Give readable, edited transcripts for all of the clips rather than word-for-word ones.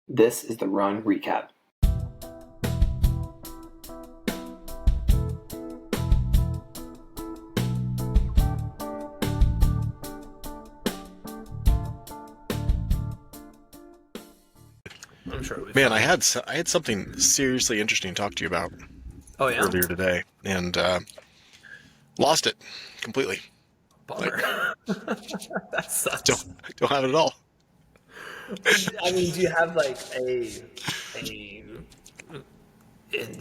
This is the Run Recap. I'm sure it'll be Man, fun. I had something seriously interesting to talk to you about Oh yeah, earlier today, and lost it completely. bummer. That Don't sucks. don't have it at all. I mean, do you have like a do you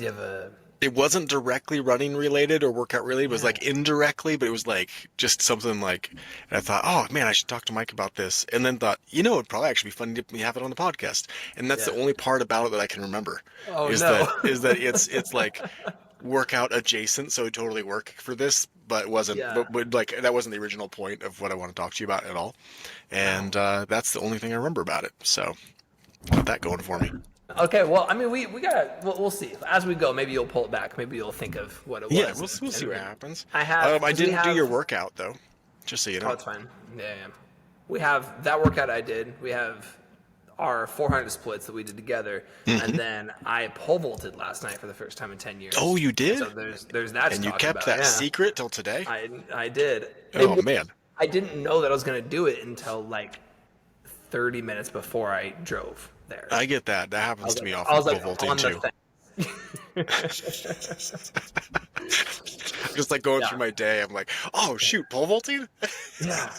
have a It wasn't directly running related or workout related. It was yeah like indirectly, but it was like just something like. And I thought, oh man, I should talk to Mike about this. And then thought, it'd probably actually be funny to have it on the podcast. And that's yeah? the only part about it that I can remember. Oh Is no. that it's like workout adjacent, so it totally work for this, but wasn't. Yeah. But like that wasn't the original point of what I want to talk to you about at all. Wow. And that's the only thing I remember about it. So got that going for me. Okay. Well, I mean, we gotta. We'll see as we go. Maybe you'll pull it back. Maybe you'll think of what it Yeah, was. we'll see what And happens. I have. I 'Cause we didn't do have, your workout though, just so you Oh, know. it's fine. Yeah. We have that workout I did. We have our 400 splits that we did together, and then I pole vaulted last night for the first time in 10 years. Oh, you did? So there's that. And to you talk kept about. that Yeah. secret till today? I did. Oh man. I didn't know that I was gonna do it until like 30 minutes before I drove there. I get that. That happens to me I often was with like pole vaulting on too. the fence. Just like going Yeah. through my day, I'm like, oh shoot, pole vaulting? Yeah.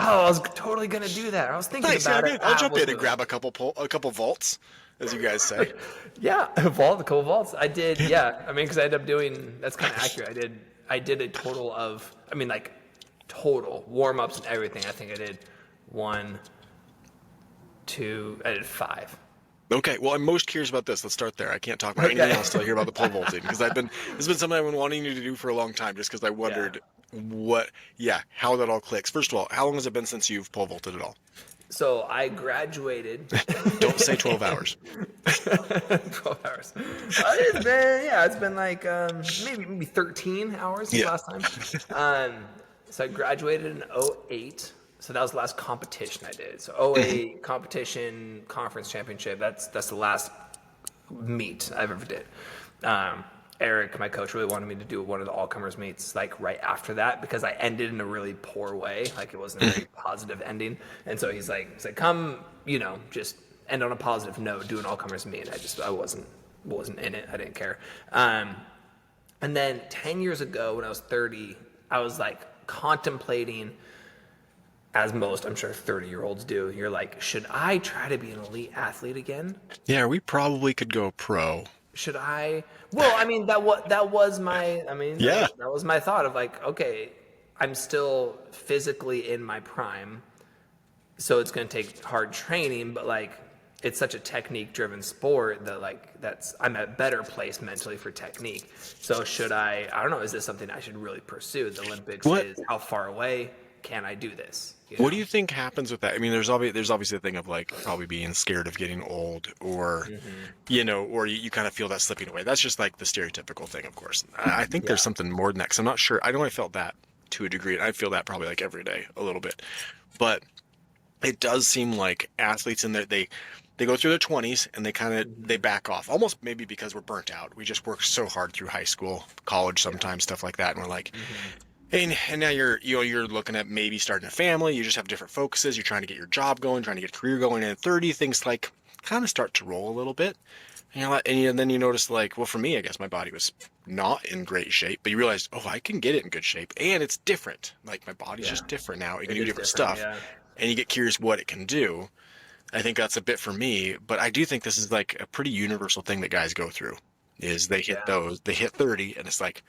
Oh, I was totally gonna do that. I was thinking Nice, about yeah, it. I'll I jump was in and doing grab a couple vaults, as you guys say. Yeah, a couple vaults. I did. Yeah, I mean, because I ended up doing. That's kind of accurate. I did a total of. I mean, like total warm ups and everything. I think I did 1, 2. I did 5. Okay, well, I'm most curious about this. Let's start there. I can't talk about anything else till I hear about the pole vaulting because this has been something I've been wanting you to do for a long time. Just because I wondered how that all clicks. First of all, how long has it been since you've pole vaulted at all? So I graduated. Don't say 12 hours. 12 hours. It's been like maybe 13 hours since Yeah. last time. So I graduated in 08. So that was the last competition I did. So 08 competition, conference championship. That's the last meet I've ever did. Eric, my coach, really wanted me to do one of the all-comers meets like right after that because I ended in a really poor way. Like it wasn't a very positive ending. And so he's like, come, just end on a positive note, do an all-comers meet. I wasn't in it. I didn't care. And then 10 years ago when I was 30, I was like contemplating, as most, I'm sure 30-year-olds do, you're like, should I try to be an elite athlete again? Yeah, we probably could go pro. Should I? Well, I mean, that was my, Yeah. that was my thought of like, okay, I'm still physically in my prime, so it's going to take hard training, but like, it's such a technique-driven sport that like, I'm at a better place mentally for technique. So should I don't know, is this something I should really pursue? The Olympics is how far away can I do this? What do you think happens with that? I mean, there's obviously a thing of like probably being scared of getting old, or or you kind of feel that slipping away. That's just like the stereotypical thing, of course. I think there's something more than that. 'Cause I'm not sure. I know I felt that to a degree. I feel that probably like every day a little bit, but it does seem like athletes in there they go through their 20s and they back off, almost maybe because we're burnt out. We just work so hard through high school, college, sometimes stuff like that, and we're like. And now you're looking at maybe starting a family. You just have different focuses. You're trying to get your job going, trying to get a career going. And at 30, things like kind of start to roll a little bit. And then you notice like, well, for me, I guess my body was not in great shape, but you realize, oh, I can get it in good shape, and it's different. Like my body's just different now. It can do different stuff, and you get curious what it can do. I think that's a bit for me, but I do think this is like a pretty universal thing that guys go through. Is they hit 30, and it's like.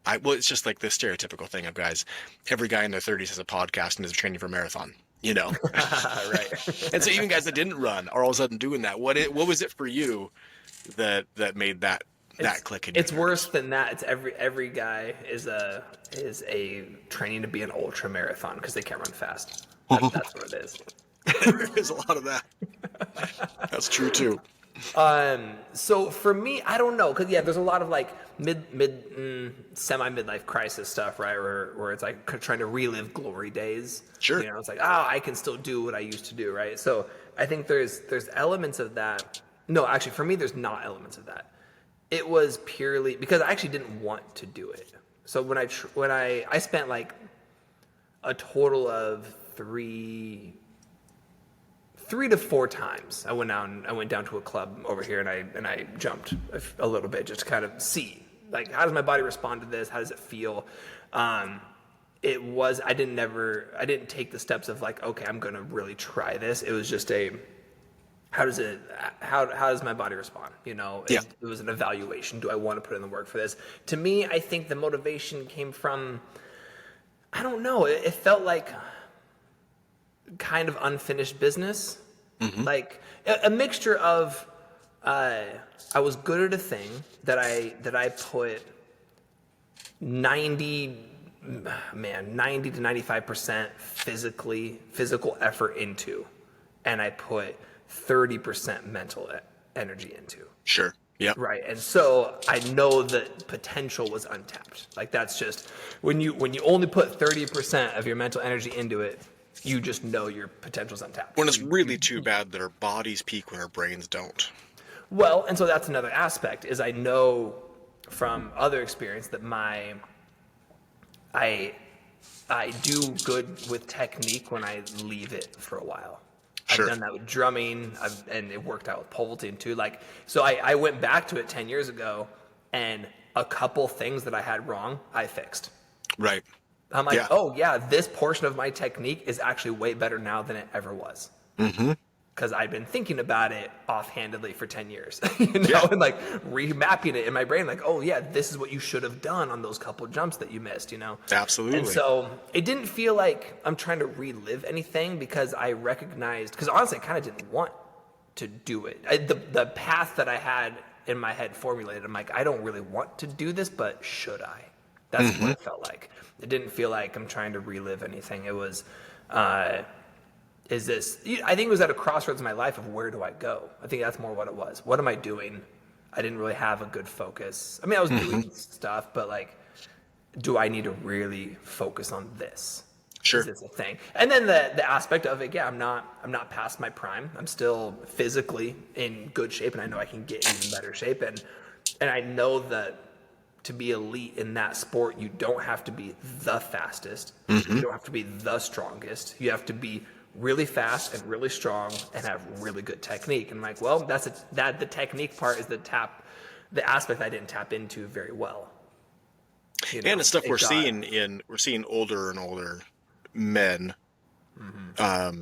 It's just like the stereotypical thing of guys. Every guy in their 30s has a podcast and is training for a marathon, Right. And so even guys that didn't run are all of a sudden doing that. What was it for you that made that click in your It's worse than that. It's every guy is a training to be an ultra marathon because they can't run fast. That's what it is. There is a lot of that. That's true too. So for me, I don't know, cause there's a lot of like semi midlife crisis stuff, right? Where it's like trying to relive glory days. Sure. It's like, I can still do what I used to do, right? So I think there's elements of that. No, actually, for me, there's not elements of that. It was purely because I actually didn't want to do it. So when I spent like a total of three to four times. I went down to a club over here and I jumped a little bit just to kind of see, like, how does my body respond to this? How does it feel? I didn't take the steps of like, okay, I'm going to really try this. It was just how does my body respond? You know, Yeah. It was an evaluation. Do I want to put in the work for this? To me, I think the motivation came from, I don't know. It felt like kind of unfinished business, like a mixture of I was good at a thing that I put 90 to 95% physical effort into, and I put 30% mental energy into. Sure. Yeah. Right. And so I know that potential was untapped. Like that's just when you only put 30% of your mental energy into it, you just know your potential's untapped. When it's really too bad that our bodies peak when our brains don't. Well, and so that's another aspect is I know from other experience that I do good with technique when I leave it for a while. Sure. I've done that with drumming, and it worked out with pole vaulting too. Like, so I went back to it 10 years ago, and a couple things that I had wrong, I fixed. Right. I'm like, Yeah. oh yeah, this portion of my technique is actually way better now than it ever was. Mm-hmm. Because I've been thinking about it offhandedly for 10 years, you know, Yeah. and like remapping it in my brain, like, oh yeah, this is what you should have done on those couple jumps that you missed, you know? Absolutely. And so it didn't feel like I'm trying to relive anything because I recognized, because honestly, I kind of didn't want to do it. The path that I had in my head formulated, I'm like, I don't really want to do this, but should I? That's what it felt like. It didn't feel like I'm trying to relive anything. It was, I think it was at a crossroads in my life of where do I go? I think that's more what it was. What am I doing? I didn't really have a good focus. I mean, I was doing stuff, but like, do I need to really focus on this? Sure. Is this a thing? And then the aspect of it, yeah, I'm not past my prime. I'm still physically in good shape, and I know I can get in even better shape. And I know that to be elite in that sport, you don't have to be the fastest. You don't have to be the strongest. You have to be really fast and really strong and have really good technique. And I'm like, well, the technique part is the aspect I didn't tap into very well. You know, And the stuff it we're got- seeing older and older men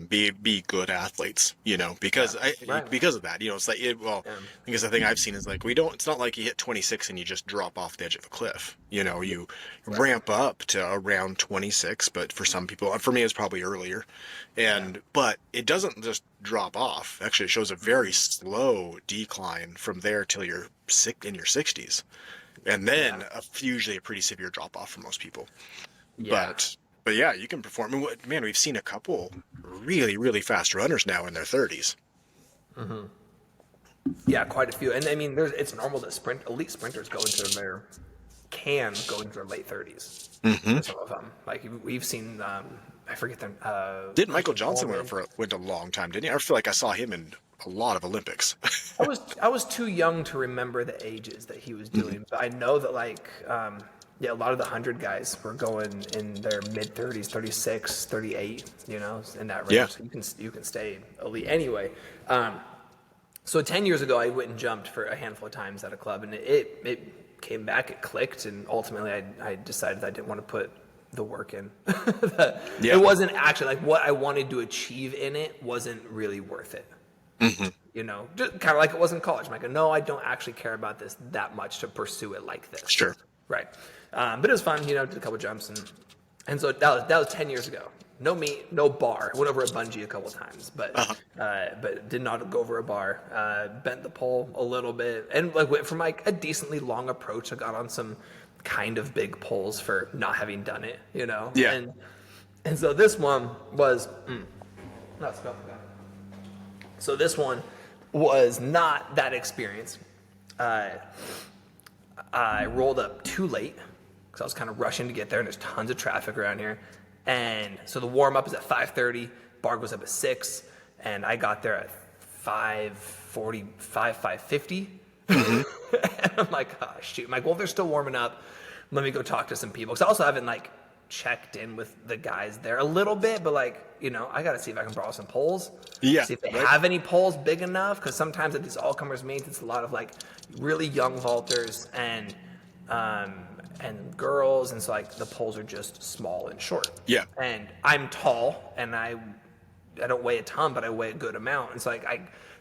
be good athletes, you know, because right. because of that, you know, it's like I guess the thing I've seen is like it's not like you hit 26 and you just drop off the edge of a cliff, you know, you ramp up to around 26, but for some people, for me, it's probably earlier, but it doesn't just drop off. Actually, it shows a very slow decline from there till you're in your 60s, and then usually a pretty severe drop off for most people. Yeah. But yeah, you can perform. I mean, man, we've seen a couple really, really fast runners now in their 30s. Yeah, quite a few. And I mean, it's normal that elite sprinters go into their late 30s. For some of them, like we've seen, I forget them. Didn't Michael Johnson Coleman. went a long time, didn't he? I feel like I saw him in a lot of Olympics. I was too young to remember the ages that he was doing, but I know that like, a lot of the 100 guys were going in their mid 30s, 36, 38, you know, in that range. Yeah. So you can stay elite anyway. So 10 years ago, I went and jumped for a handful of times at a club, and it came back, it clicked, and ultimately I decided that I didn't want to put the work in. It wasn't actually like what I wanted to achieve in it wasn't really worth it. You know, just kind of like it was in college. I'm like, no, I don't actually care about this that much to pursue it like this. Sure. Right. But it was fun, you know, did a couple jumps and so that was 10 years ago. No meet, no bar. I went over a bungee a couple times, but did not go over a bar. Bent the pole a little bit and like went from like a decently long approach. I got on some kind of big poles for not having done it, you know? Yeah. And so this one was, so this one was not that experience. I rolled up too late because I was kind of rushing to get there, and there's tons of traffic around here. And so the warm up is at 5:30. Bar goes up at 6, and I got there at 5:45, 5:50. And I'm like, oh shoot. I'm like, well, they're still warming up. Let me go talk to some people. Because I also haven't like checked in with the guys there a little bit, but like, you know, I got to see if I can borrow some poles. Yeah, See if they right. have any poles big enough. Because sometimes at these all-comers meets, it's a lot of like really young vaulters and girls, and so like the poles are just small and short. Yeah. And I'm tall, and I don't weigh a ton, but I weigh a good amount. And so like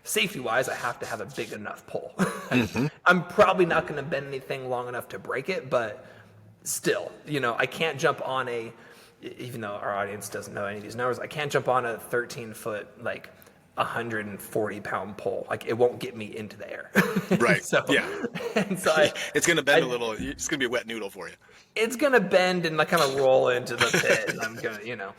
safety wise, I have to have a big enough pole. I'm probably not going to bend anything long enough to break it, but still, you know, I can't jump on even though our audience doesn't know any of these numbers, I can't jump on a 13-foot, like 140-pound pole. Like it won't get me into the air. Right. So, yeah. And so It's going to bend a little. It's going to be a wet noodle for you. it's going to bend and like kind of roll into the pit. And I'm going to, you know.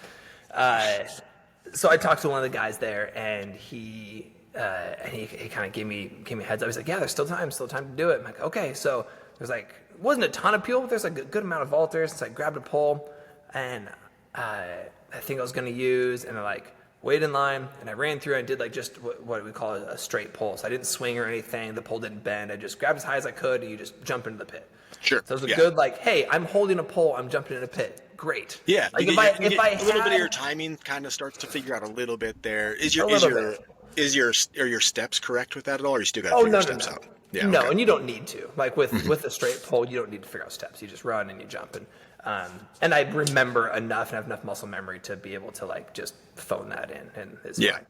So I talked to one of the guys there, and he kind of gave me a heads up. He's like, yeah, there's still time to do it. I'm like, okay. So there's like, wasn't a ton of people, but there's like a good amount of vaulters. So I grabbed a pole, and I think I was going to use, and I like waited in line, and I ran through and did like just what we call a straight pole. So I didn't swing or anything. The pole didn't bend. I just grabbed as high as I could, and you just jump into the pit. Sure. So it was a good like, hey, I'm holding a pole, I'm jumping in a pit. Great. Yeah. Like if I a little bit of had- your timing kind of starts to figure out a little bit there. Are your steps correct with that at all, or you still got to figure your steps out? Yeah. No, okay. and you don't need to. Like with a straight pole, you don't need to figure out steps. You just run and you jump. And I remember enough and have enough muscle memory to be able to like just phone that in, and it's fine.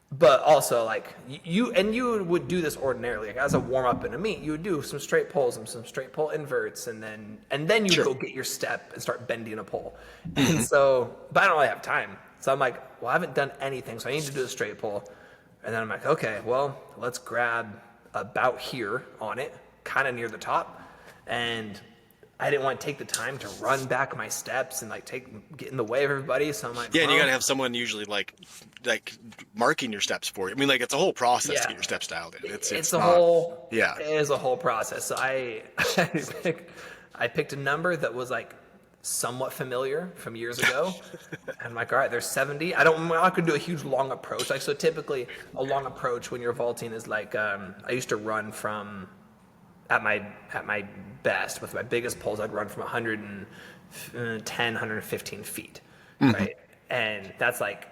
But also like you would do this ordinarily, like as a warm up in a meet, you would do some straight pulls and some straight pull inverts, and then you go get your step and start bending a pole. And so, but I don't really have time. So I'm like, well, I haven't done anything, so I need to do a straight pull. And then I'm like, okay, well, let's grab about here on it, kind of near the top. And I didn't want to take the time to run back my steps and like get in the way of everybody. So I'm like, Yeah, and you got to have someone usually like marking your steps for you. I mean, like it's a whole process to get your steps dialed in. It is a whole process. So I picked a number that was like somewhat familiar from years ago. And I'm like, all right, there's 70. I'm not gonna do a huge long approach. Like, so typically a long approach when you're vaulting is like, I used to run from at my best with my biggest poles, I'd run from 110, 115 feet, right? And that's like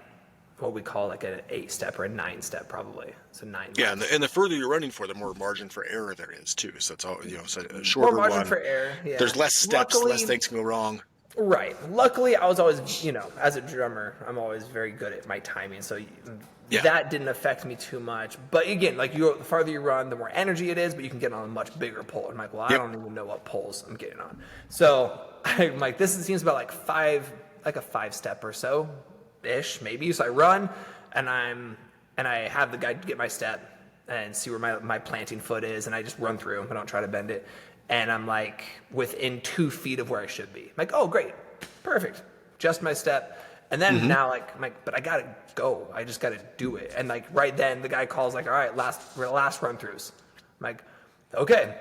what we call like an 8-step or a 9-step probably. So 9. Yeah, and the further you're running for, the more margin for error there is too. So it's all, you know, so a shorter More margin one. for error. Yeah. There's less steps, Luckily, less things can go wrong. Right. Luckily, I was always, you know, as a drummer, I'm always very good at my timing. So that didn't affect me too much. But again, like the farther you run, the more energy it is, but you can get on a much bigger pole. I'm like, well, I don't even know what poles I'm getting on. So I'm like, this seems about like a 5-step or so ish, maybe. So I run and I have the guy get my step and see where my planting foot is, and I just run through. I don't try to bend it. And I'm like within 2 feet of where I should be. I'm like, oh, great, perfect, just my step. And then now I'm like, but I gotta go. I just gotta do it. And like right then, the guy calls like, all right, last run throughs. I'm like, okay.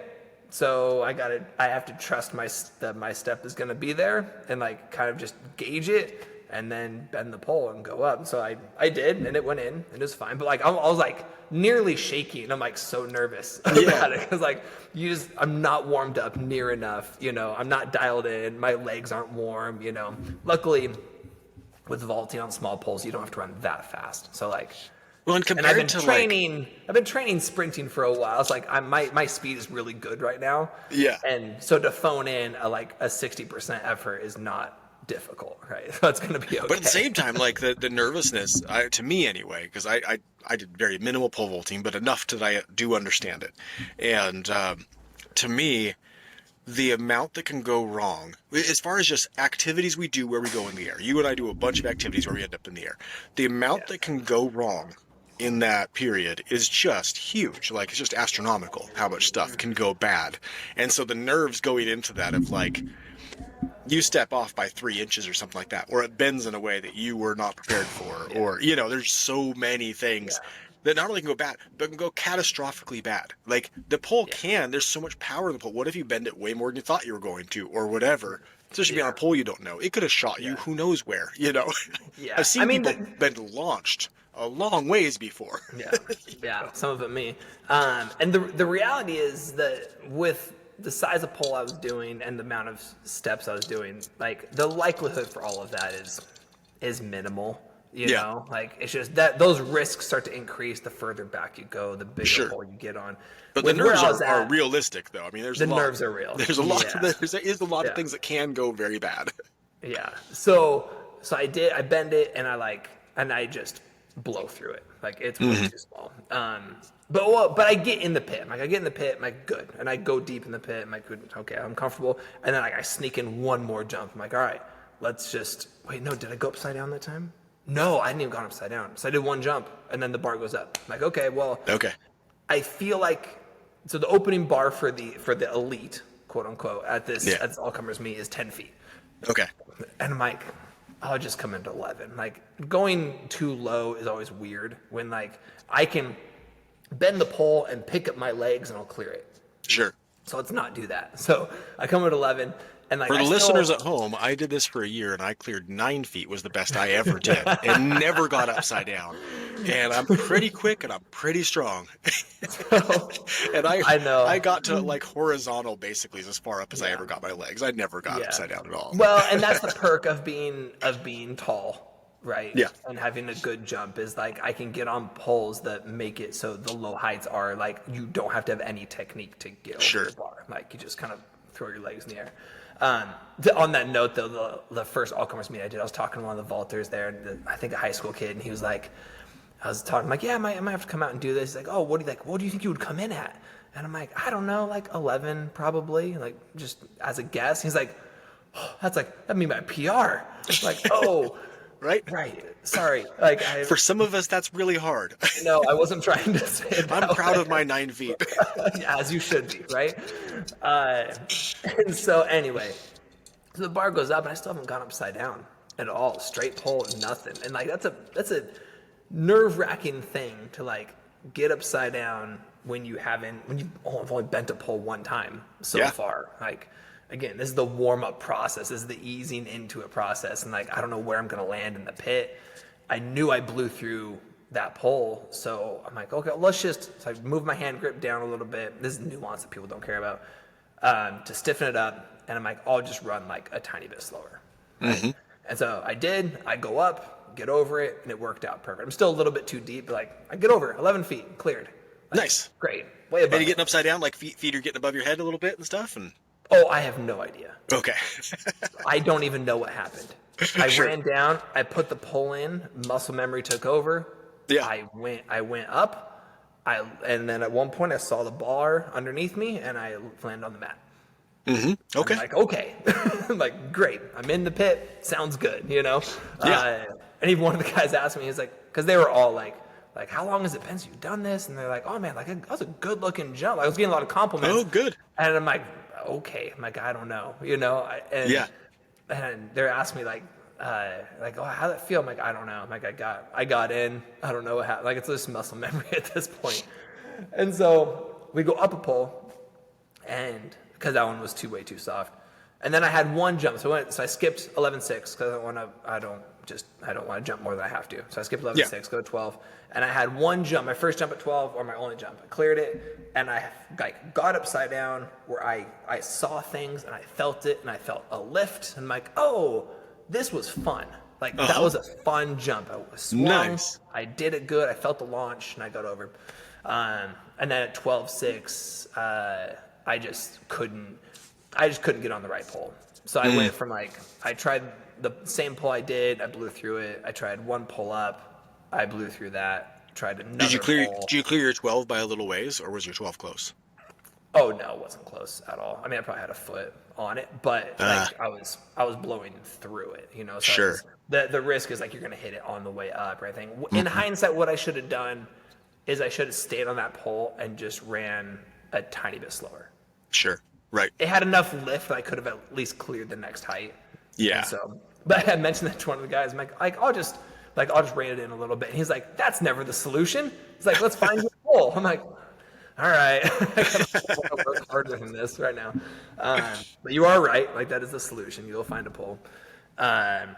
So I have to trust my step is gonna be there, and like kind of just gauge it, and then bend the pole and go up. So I did, and it went in, and it was fine. But like I was like nearly shaky, and I'm like so nervous about it, because like I'm not warmed up near enough. You know, I'm not dialed in. My legs aren't warm. You know, luckily with vaulting on small poles, you don't have to run that fast. So like. Well, and I've been training sprinting for a while. It's like my speed is really good right now. Yeah. And so to phone in a 60% effort is not difficult, right? So it's going to be okay. But at the same time, like the nervousness, to me anyway, because I did very minimal pole vaulting, but enough that I do understand it. And to me, the amount that can go wrong, as far as just activities we do where we go in the air, you and I do a bunch of activities where we end up in the air. The amount that can go wrong in that period is just huge. Like, it's just astronomical how much stuff can go bad. And so the nerves going into that of like, you step off by 3 inches or something like that, or it bends in a way that you were not prepared for, or, you know, there's so many things that not only can go bad, but can go catastrophically bad. Like, the pole there's so much power in the pole. What if you bend it way more than you thought you were going to, or whatever? Especially being on a pole you don't know. It could have shot you who knows where, you know? Yeah. I've seen I mean, people been launched a long ways before. Yeah, some of it me. And the reality is that with the size of pole I was doing and the amount of steps I was doing, like the likelihood for all of that is minimal. You know, like it's just that those risks start to increase the further back you go, the bigger pole you get on. But the nerves are realistic, though. I mean, there's the nerves are real. There's a lot. There is a lot of things that can go very bad. Yeah. So I bend it and I just blow through it. Like it's way too small. But I get in the pit. Like I get in the pit, I'm like good. And I go deep in the pit, I'm like good, okay, I'm comfortable. And then like I sneak in one more jump. I'm like, all right, let's just wait, no, did I go upside down that time? No, I hadn't even gone upside down. So I did one jump and then the bar goes up. I'm like, okay, well I feel like so the opening bar for the elite, quote unquote, at this all comers meet is 10 feet. Okay. And I'm like, I'll just come into 11. Like going too low is always weird when like I can bend the pole and pick up my legs and I'll clear it. Sure. So let's not do that. So I come at 11 and like for the listeners at home, I did this for a year and I cleared 9 feet was the best I ever did and never got upside down. And I'm pretty quick and I'm pretty strong. And I know I got to like horizontal basically as far up as I ever got my legs. I never got upside down at all. Well, and that's the perk of being tall. Right. Yeah. And having a good jump is like I can get on poles that make it so the low heights are like you don't have to have any technique to get over the bar. Like you just kind of throw your legs in the air. On that note, though, the first all-comers meet I did, I was talking to one of the vaulters there, I think a high school kid, and he was like, I was talking, I'm like, yeah, I might have to come out and do this. He's like, oh, what do you think you would come in at? And I'm like, I don't know, like 11 probably, like just as a guess. He's like, oh, that'd be my PR. Like, oh. Right. Sorry. Like for some of us, that's really hard. No, I wasn't trying to say it. I'm proud of my 9 feet. As you should be, right? And so anyway, so the bar goes up, and I still haven't gone upside down at all. Straight pole, nothing. And like that's a nerve-wracking thing to like get upside down when you've only bent a pole one time so far. Like. Again, this is the warm-up process. This is the easing into a process. And, like, I don't know where I'm going to land in the pit. I knew I blew through that pole. So I'm like, okay, so I move my hand grip down a little bit. This is nuance that people don't care about. To stiffen it up. And I'm like, I'll just run, like, a tiny bit slower. Right? Mm-hmm. And so I did. I go up, get over it, and it worked out perfect. I'm still a little bit too deep. But, like, I get over it, 11 feet, cleared. Like, nice. Great. Way above. And you getting upside down, like feet are getting above your head a little bit and stuff? And oh, I have no idea. Okay. I don't even know what happened. I ran down. I put the pole in. Muscle memory took over. Yeah. I went up. And then at one point I saw the bar underneath me, and I landed on the mat. Mm-hmm. Okay. I'm like, okay. I'm like, great. I'm in the pit. Sounds good. You know. Yeah. And even one of the guys asked me, he's like, because they were all like, how long has it been since you've done this? And they're like, oh man, like that was a good looking jump. I was getting a lot of compliments. Oh, good. And I'm like, okay. I'm like, I don't know, you know? And they're asking me oh, how'd that feel? I'm like, I don't know. I'm like, I got in. I don't know what happened. Like, it's just muscle memory at this point. And so we go up a pole, and because that one was way too soft. And then I had one jump. So I skipped 11.6 because I don't want to jump more than I have to. So I skipped 11.6, go to 12. And I had one jump, my first jump at 12, or my only jump. I cleared it, and I got upside down where I saw things, and I felt it, and I felt a lift. And I'm like, oh, this was fun. Like, that was a fun jump. I was swung. Nice. I did it good. I felt the launch, and I got over. And then at 12.6, I just couldn't get on the right pole. So I went from I tried the same pole I blew through it. I tried one pull up, I blew through that. Tried another Did you clear your 12 by a little ways, or was your 12 close? Oh no, it wasn't close at all. I mean, I probably had a foot on it, but I was blowing through it, you know. So sure. The risk is you're gonna hit it on the way up, right? In hindsight, what I should have done is I should have stayed on that pole and just ran a tiny bit slower. Sure. Right. It had enough lift that I could have at least cleared the next height. Yeah. And so, but I mentioned that to one of the guys. I'm like, I'll just rein it in a little bit. And he's like, that's never the solution. He's like, let's find you a pole. I'm like, all right, I gotta work harder than this right now. But you are right. Like that is the solution. You'll find a pole. Um,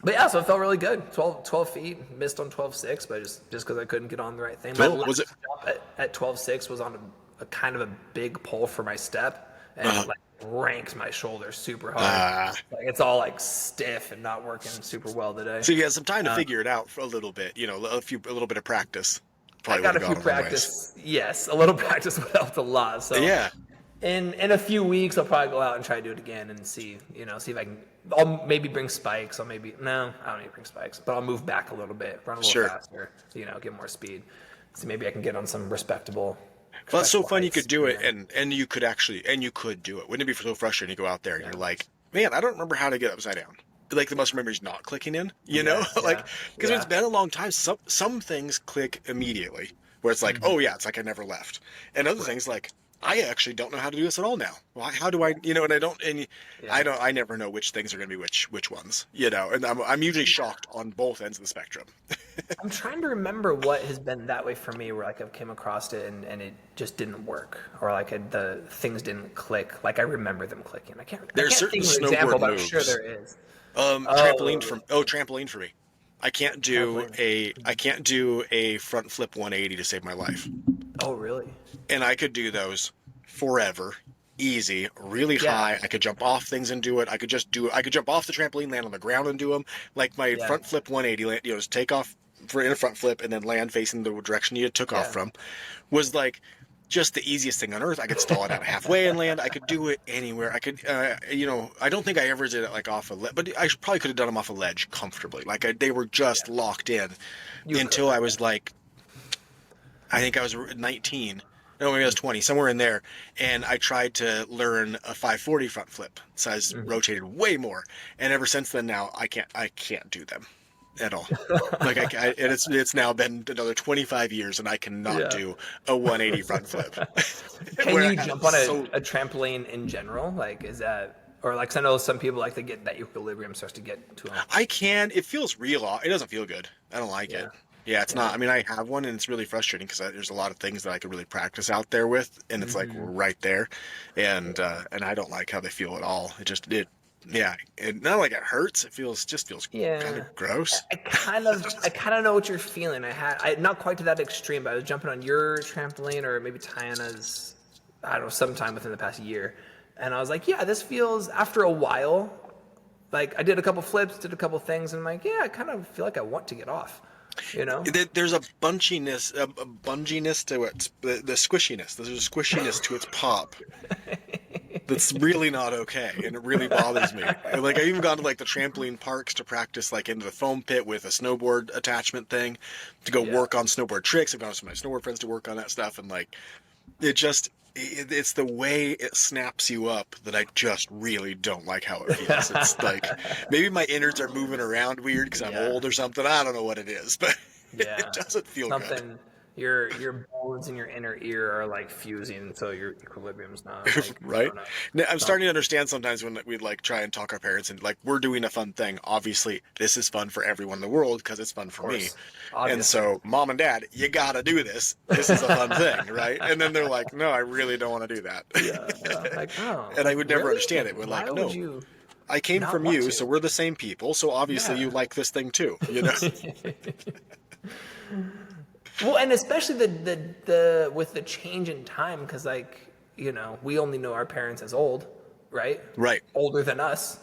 but yeah, so it felt really good. 12 feet, missed on 12.6, but just because I couldn't get on the right thing. My Cool. Was last jump at 12.6 was on a kind of a big pole for my step, and it like ranked my shoulder super hard. Like it's all like stiff and not working super well today. So you had some time to figure it out for a little bit, a little bit of practice. I Probably got a would've few gone a long ways. practice. Yes, a little practice would help a lot. So Yeah. in a few weeks, I'll probably go out and try to do it again and see if I can. I'll maybe bring spikes. No, I don't need to bring spikes, but I'll move back a little bit, run a little Sure. faster, get more speed. So maybe I can get on some respectable. Well, it's so fun you heights. could do it, Yeah. and you could do it. Wouldn't it be so frustrating to go out there and you're like, man, I don't remember how to get upside down. Like the muscle memory's not clicking in, like because it's been a long time. Some things click immediately, where it's like, oh yeah, it's like I never left, and other things like I actually don't know how to do this at all now. Well, how do I, and I never know which things are going to be which ones, and I'm usually shocked on both ends of the spectrum. I'm trying to remember what has been that way for me, where like I've came across it and it just didn't work, or like the things didn't click. Like I remember them clicking. I can't Certain think of an example, snowboard but I'm sure moves. there is. Trampoline for me. I can't do a front flip 180 to save my life. Oh, really? And I could do those forever, easy, really Yeah. high. I could jump off things and do it. I could jump off the trampoline, land on the ground and do them. Like my front flip 180, just take off in a front flip and then land facing the direction you took off from, was like just the easiest thing on earth. I could stall it out halfway and land. I could do it anywhere. I could, I don't think I ever did it like off a ledge, but I probably could have done them off a ledge comfortably. Like they were just locked in until I was like, I think I was 19. No, maybe I was 20, somewhere in there. And I tried to learn a 540 front flip. So I was rotated way more. And ever since then now, I can't do them at all. Like and it's now been another 25 years and I cannot do a 180 front flip. Can Where you I jump have on a trampoline in general? Like, is that, or like, 'cause I know some people like to get that equilibrium starts to get to them. I can. It feels real. It doesn't feel good. I don't like it. Yeah, it's not. I mean, I have one, and it's really frustrating because there's a lot of things that I could really practice out there with, and it's like right there, and I don't like how they feel at all. It not like it hurts. It just feels kind of gross. I kind of know what you're feeling. I not quite to that extreme, but I was jumping on your trampoline or maybe Tiana's, I don't know, sometime within the past year, and I was like, yeah, this feels, after a while, like I did a couple flips, did a couple things, and I'm like, yeah, I kind of feel like I want to get off. There's a bunchiness, a bunginess to it, the squishiness. There's a squishiness to its pop that's really not okay, and it really bothers me. And, like, I even gone to like the trampoline parks to practice like into the foam pit with a snowboard attachment thing to go work on snowboard tricks. I've gone to some of my snowboard friends to work on that stuff, and like it's the way it snaps you up that I just really don't like how it feels. It's like maybe my innards are moving around weird because I'm old or something. I don't know what it is, but it doesn't feel good. Your bones in your inner ear are like fusing, so your equilibrium's not like, right. Now, I'm starting to understand sometimes when we'd like try and talk our parents and like we're doing a fun thing. Obviously, this is fun for everyone in the world because it's fun for me. Obviously. And so, mom and dad, you gotta do this. This is a fun thing, right? And then they're like, no, I really don't want to do that. Like, oh, and I would never really? understand it. We're like, Why no. would you I came not from want you, to? so we're the same people. So obviously you like this thing too, you know? Well, and especially the with the change in time, because like, we only know our parents as old, right? Right. Older than us,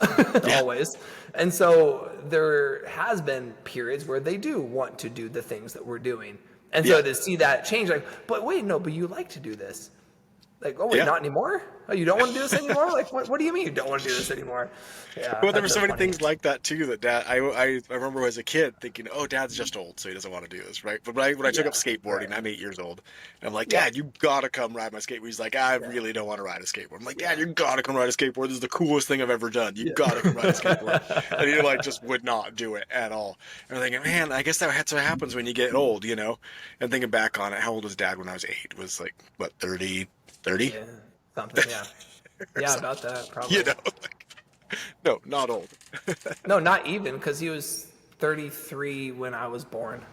always. And so there has been periods where they do want to do the things that we're doing. And so to see that change, like, but wait, no, but you like to do this. Like, oh, wait, not anymore? Oh, you don't want to do this anymore? Like, what do you mean you don't want to do this anymore? Yeah. Well, there were so many funny. things like that too that dad. I remember as a kid thinking, oh, dad's just old, so he doesn't want to do this, right? But when I took up skateboarding, I'm 8 years old, and I'm like, Dad, you gotta come ride my skateboard. He's like, I really don't want to ride a skateboard. I'm like, Dad, you gotta come ride a skateboard. This is the coolest thing I've ever done. You gotta come ride a skateboard. And he like just would not do it at all. And I'm thinking, man, I guess that's what happens when you get old, you know? And thinking back on it, how old was Dad when I was 8? It was like, what, 30? Yeah, something, yeah. Yeah, about that, probably. You know? No, not old. No, not even, because he was 33 when I was born.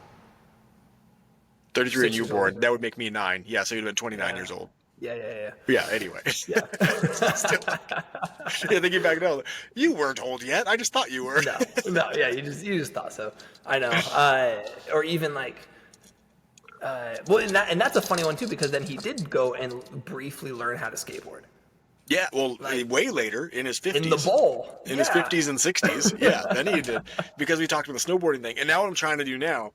33 and 6 you years born. older. That would make me 9. Yeah, so you'd have been 29 Yeah. years old. Yeah. Yeah, anyway. Yeah. Still, yeah, thinking back now, you weren't old yet. I just thought you were. No, yeah, you just thought so. I know. Or even like, well, and that's a funny one too, because then he did go and briefly learn how to skateboard Yeah, well, way later in his 50s. in the bowl. In his 50s and 60s. Yeah, then he did. Because we talked about the snowboarding thing. And now what I'm trying to do now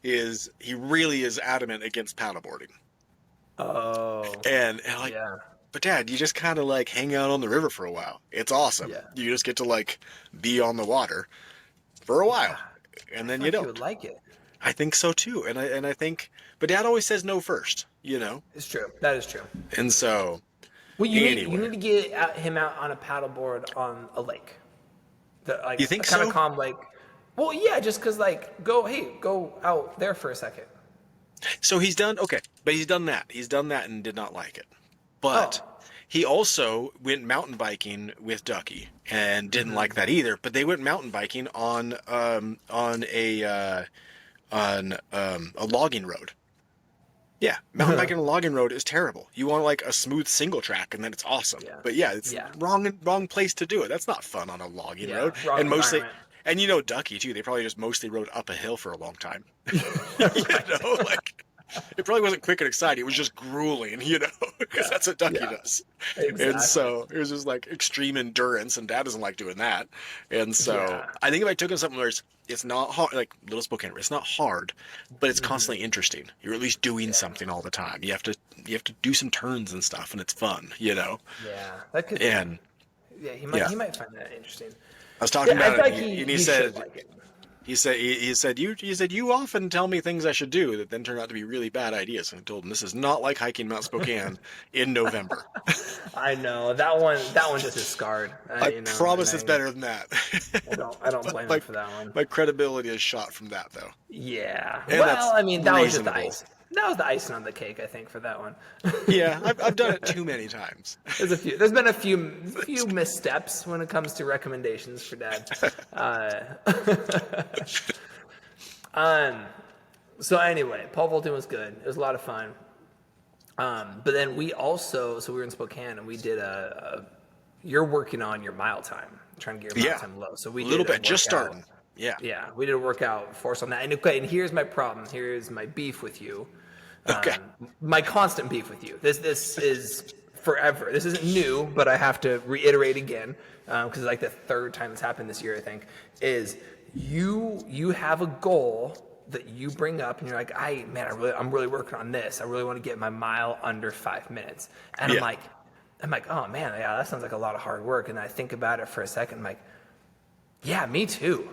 is he really is adamant against paddleboarding. Oh. And like, Yeah. but Dad, you just kind of like hang out on the river for a while. It's awesome. Yeah. You just get to like be on the water for a while. And then you You don't. would like it. I think so too. And I think, but Dad always says no first, you know? It's true. That is true. And so, Well, you anyway. need to get him out on a paddleboard on a lake. Like, You think a kind so? of calm lake. Well, yeah, just because like go out there for a second. So he's done but he's done that. He's done that and did not like it. But Oh. he also went mountain biking with Ducky and didn't like that either. But they went mountain biking on a logging road. Yeah, mountain biking on a logging road is terrible. You want like a smooth single track, and then it's awesome. Yeah. But yeah, it's Yeah. wrong place to do it. That's not fun on a logging Yeah, road. wrong And mostly, environment. and you know Ducky too. They probably just mostly rode up a hill for a long time. You know, like it probably wasn't quick and exciting. It was just grueling, you know, because that's what Ducky does. Exactly. And so it was just like extreme endurance, and Dad doesn't like doing that. And so Yeah. I think if I took him somewhere, it's not hard, like Little Spokane. It's not hard, but it's constantly interesting. You're at least doing something all the time. You have to do some turns and stuff, and it's fun, you know. Yeah, that could. And Yeah, he yeah. might find that interesting. I was talking Yeah, I about feel it, like and he should said. like it. He said you often tell me things I should do that then turn out to be really bad ideas. And I told him this is not like hiking Mount Spokane in November. I know that one. That one just is scarred. I You know, promise and it's better than that. I don't blame him for that one. My credibility is shot from that though. Yeah. And Well, that's I mean, that was just the reasonable. ice. That was the icing on the cake, I think, for that one. Yeah, I've done it too many times. There's been a few missteps when it comes to recommendations for Dad. So anyway, pole vaulting was good. It was a lot of fun. But then we also, so we were in Spokane and we did you're working on your mile time, trying to get your mile Yeah. time low. So we A little did bit, just workout. starting. Yeah. Yeah, we did a workout force on that. And okay, and here's my problem. Here's my beef with you. Okay. My constant beef with you. This is forever. This isn't new, but I have to reiterate again because it's like the third time it's happened this year. I think is you have a goal that you bring up, and you're like, I'm really working on this. I really want to get my mile under 5 minutes, and Yeah. I'm like, oh man, yeah, that sounds like a lot of hard work. And I think about it for a second. I'm like, yeah, me too.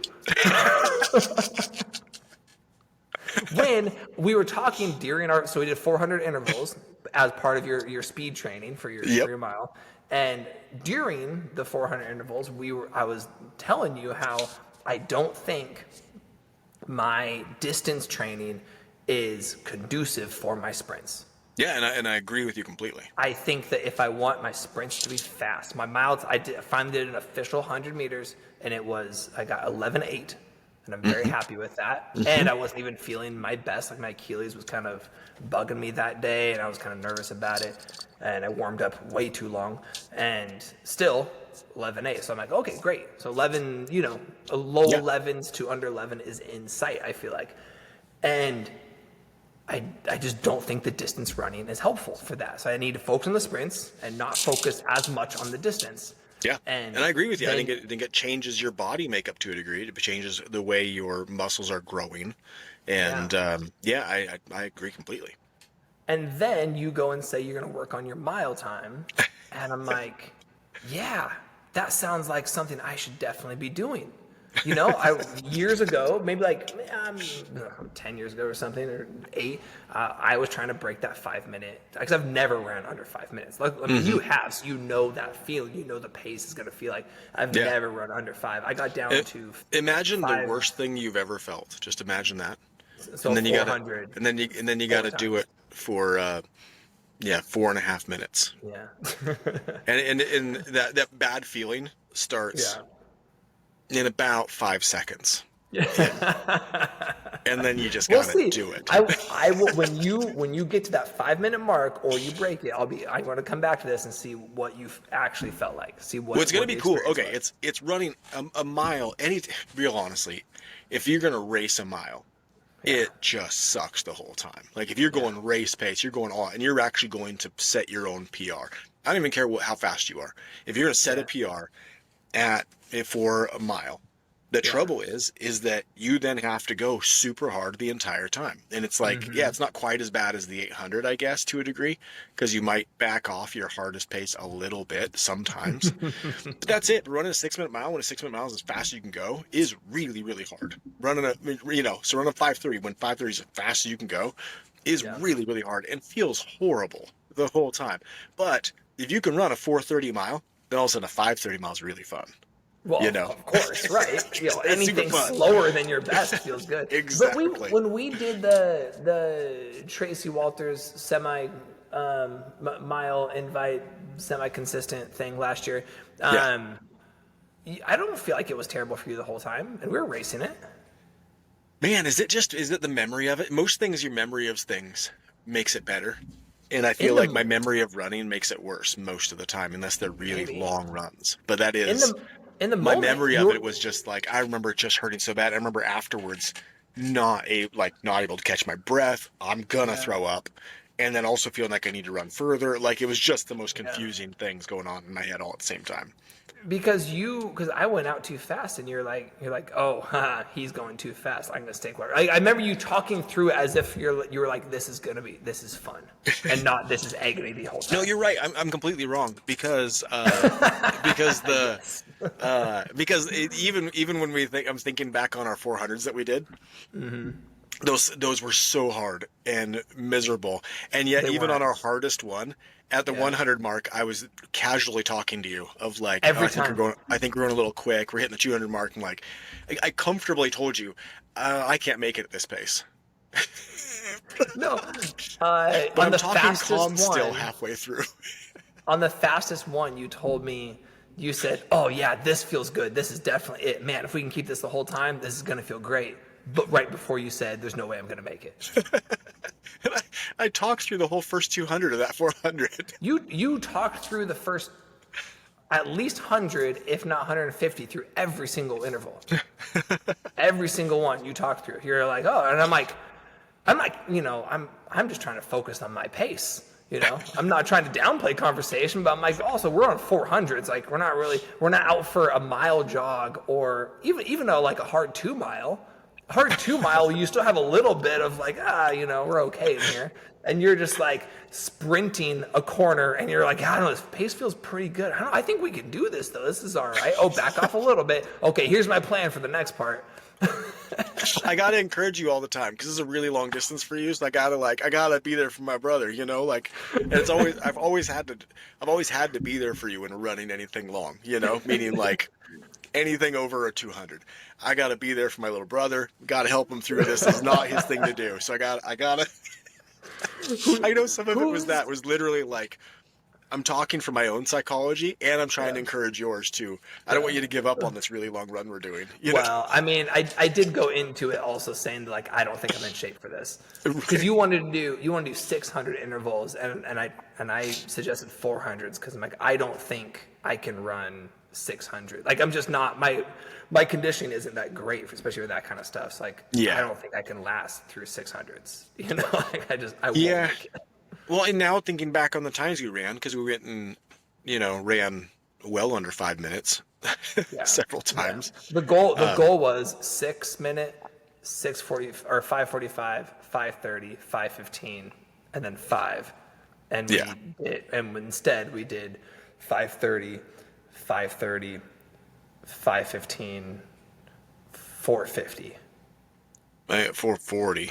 When we were talking during so we did 400 intervals as part of your speed training for Yep. your mile, and during the 400 intervals, I was telling you how I don't think my distance training is conducive for my sprints. Yeah, and I agree with you completely. I think that if I want my sprints to be fast, my miles, I finally did an official 100 meters, and I got 11.8, and I'm very happy with that. And I wasn't even feeling my best. Like my Achilles was kind of bugging me that day, and I was kind of nervous about it. And I warmed up way too long, and still 11.8. So I'm like, okay, great. So 11, a low Yeah. 11s to under 11 is in sight, I feel like. And I just don't think the distance running is helpful for that. So I need to focus on the sprints and not focus as much on the distance. Yeah, And I agree with you. I then- think it changes your body makeup to a degree. It changes the way your muscles are growing, and I agree completely. And then you go and say you're going to work on your mile time. And I'm like, yeah, that sounds like something I should definitely be doing. Years ago, maybe like 10 years ago or something, or 8, I was trying to break that 5 minute, because I've never ran under 5 minutes. Like, I mean, you have, so you know that feeling, the pace is going to feel like. I've Yeah. never run under 5. I got down to Imagine the 5. worst thing you've ever felt. Just imagine that. So and then you 400. gotta, and then you got to do times. it for 4.5 minutes. Yeah. And that bad feeling starts Yeah. in about 5 seconds. and then you just We'll gotta see. do it. I will when you get to that 5-minute mark or you break it. I'm going to come back to this and see what you actually felt like. See what. What's going to what be the cool? experience Okay, was. it's running a mile. Real honestly, if you're going to race a mile, it just sucks the whole time. Like if you're going race pace, you're going all, and you're actually going to set your own PR. I don't even care how fast you are. If you're going to set a PR for a mile, the trouble is that you then have to go super hard the entire time. And it's like, it's not quite as bad as the 800, I guess, to a degree, because you might back off your hardest pace a little bit sometimes. But that's it. Running a 6-minute mile when a 6-minute mile is as fast as you can go is really, really hard. Running running a 5:30 when 5:30 is as fast as you can go is really, really hard and feels horrible the whole time. But if you can run a 4:30 mile, then all of a sudden a 5:30 mile is really fun. Well, of course, right? Anything slower than your best feels good. Exactly. But when we did the Tracy Walters semi mile invite semi consistent thing last year, I don't feel like it was terrible for you the whole time, and we were racing it. Man, is it the memory of it? Most things, your memory of things makes it better. And I feel like my memory of running makes it worse most of the time, unless they're really long runs. But that is in the my moment, memory of it was just like, I remember it just hurting so bad. I remember afterwards not able to catch my breath. I'm gonna throw up, and then also feeling like I need to run further. Like it was just the most confusing things going on in my head all at the same time. Because I went out too fast, and you're like, oh, he's going too fast. I'm gonna stay quiet. I remember you talking through it as if you were like, this is fun, and not this is agony the whole time. No, you're right. I'm completely wrong because even when I'm thinking back on our 400s that we did. Mm-hmm. Those were so hard and miserable, and yet even on our hardest one, at the 100 mark, I was casually talking to you of like, every time. I think we're going a little quick. We're hitting the 200 mark, and like, I comfortably told you, I can't make it at this pace. No, but on I'm the talking fastest calm one, still halfway through. On the fastest one, you told me. You said, "Oh yeah, this feels good. This is definitely it, man. If we can keep this the whole time, this is gonna feel great." But right before you said, "There's no way I'm gonna make it." I talked through the whole first 200 of that 400. You talked through the first at least 100, if not 150, through every single interval. Every single one you talked through. You're like, oh, and I'm like, I'm just trying to focus on my pace. I'm not trying to downplay conversation, but I'm like, also we're on 400s. Like we're not out for a mile jog or even though like a hard 2 mile. Hard 2 mile, you still have a little bit of like, we're okay in here. And you're just like sprinting a corner and you're like, I don't know, this pace feels pretty good. I think we can do this though. This is all right. Oh, back off a little bit. Okay, here's my plan for the next part. I gotta encourage you all the time because this is a really long distance for you. So I gotta be there for my brother. And it's always I've always had to be there for you when running anything long. Meaning like anything over a 200. I gotta be there for my little brother. Gotta help him through this. It's not his thing to do. So I gotta. I know some of it was literally like, I'm talking for my own psychology, and I'm trying to encourage yours too. I don't want you to give up on this really long run we're doing. Well, I mean, I did go into it also saying that, like, I don't think I'm in shape for this because you wanted to do 600 intervals, and I suggested 400s because I'm like, I don't think I can run 600. Like, I'm just not my conditioning isn't that great, especially with that kind of stuff. So like, I don't think I can last through 600s. Like I won't make it. Well, and now thinking back on the times we ran, because we went and, ran well under 5 minutes several times. Yeah. The goal was 6 minute, 6:40 or 5:45, 5:30, 5:15, and then 5. And instead we did 5:30, 5:30, 5:15, 4:50. 440.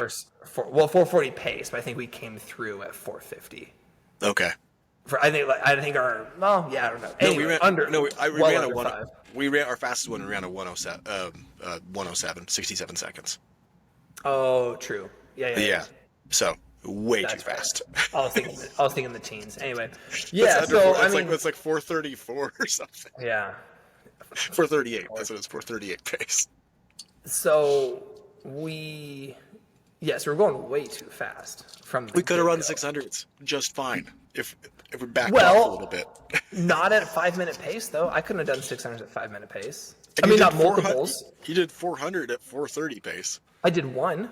440 pace, but I think we came through at 450. Okay. I think our I don't know. Anyway, we ran our fastest one. We ran a 107, 67 seconds. Oh, true. Yeah. So way That's too fast. Right. I was thinking the teens. Anyway, yeah. It's like 434 or something. Yeah. 438. That's what it's 438 pace. So we Yes, we're going way too fast from the We could have run get-go. 600s just fine if we backed Well, off a little bit. Not at 5-minute pace, though. I couldn't have done 600s at 5-minute pace. And I you mean, did not 400 multiples. You did 400 at 430 pace. I did one.